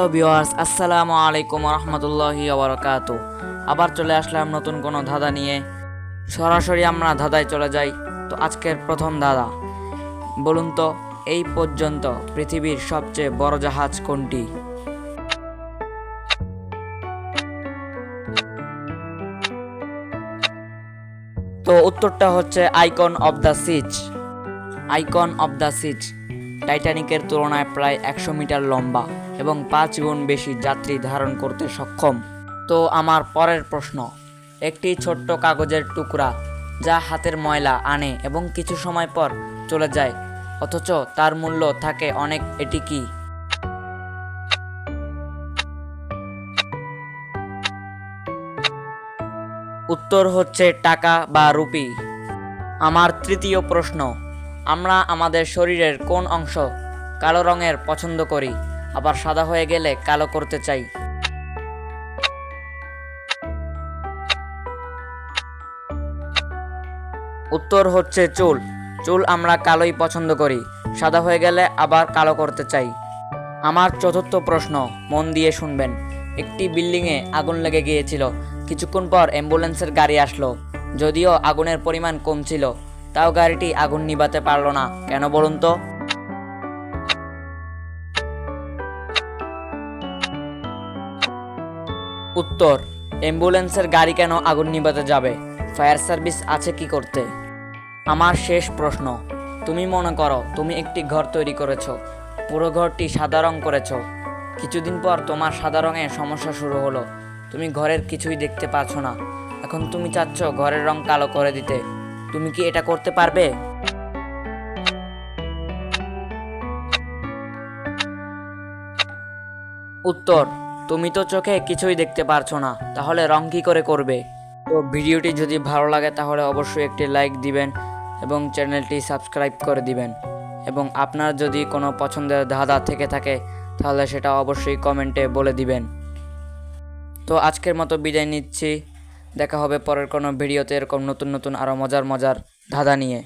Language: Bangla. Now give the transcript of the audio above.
হ্যালো ভিউয়ার্স, আসসালামু আলাইকুম রহমতুল্লাহি ওবরাকাতু। আবার চলে আসলাম নতুন কোনো ধাঁধা নিয়ে। সরাসরি আমরা ধাঁধায় চলে যাই। তো আজকের প্রথম ধাঁধা, বলুন তো এই পর্যন্ত পৃথিবীর সবচেয়ে বড় জাহাজ কোনটি? তো উত্তরটা হচ্ছে Icon of the Seas. Icon of the Seas টাইটানিকের তুলনায় প্রায় 100 মিটার লম্বা এবং 5 গুণ বেশি যাত্রী ধারণ করতে সক্ষম। তো আমার পরের প্রশ্ন, একটি ছোট্ট কাগজের টুকরা যা হাতের ময়লা আনে এবং কিছু সময় পর চলে যায়, অথচ তার মূল্য থাকে অনেক, এটি কি? উত্তর হচ্ছে টাকা বা রুপি। আমার তৃতীয় প্রশ্ন, আমরা আমাদের শরীরের কোন অংশ কালো রঙের পছন্দ করি, আবার সাদা হয়ে গেলে কালো করতে চাই? উত্তর হচ্ছে চুল। চুল আমরা কালোই পছন্দ করি, সাদা হয়ে গেলে আবার কালো করতে চাই। আমার চতুর্থ প্রশ্ন, মন দিয়ে শুনবেন। একটি বিল্ডিংয়ে আগুন লেগে গিয়েছিল, কিছুক্ষণ পর অ্যাম্বুলেন্সের গাড়ি আসলো। যদিও আগুনের পরিমাণ কম ছিল, তাও গাড়িটি আগুন নিভাতে পারলো না, কেন বলুন তো? উত্তর, অ্যাম্বুলেন্সের গাড়ি কেন আগুন নিভাতে যাবে? ফায়ার সার্ভিস আছে কি করতে? আমার শেষ প্রশ্ন, তুমি মনে করো তুমি একটি ঘর তৈরি করেছো, পুরো ঘরটি সাদা রং করেছো। কিছুদিন পর তোমার সাদা রঙের সমস্যা শুরু হলো, তুমি ঘরের কিছুই দেখতে পাচ্ছ না। এখন তুমি চাচ্ছ ঘরের রং কালো করে দিতে, তুমি কি এটা করতে পারবে? উত্তর, তুমি তো চোখে কিছুই দেখতে পারছো না, তাহলে রং কি করে করবে? তো ভিডিওটি যদি ভালো লাগে তাহলে অবশ্যই একটি লাইক দিবেন এবং চ্যানেলটি সাবস্ক্রাইব করে দিবেন, এবং আপনার যদি কোনো পছন্দের ধাঁধা থেকে থাকে তাহলে সেটা অবশ্যই কমেন্টে বলে দিবেন। তো আজকের মতো বিদায় নিচ্ছি, দেখা হবে পরের কোনো ভিডিওতে এরকম নতুন নতুন আরও মজার মজার ধাঁধা নিয়ে।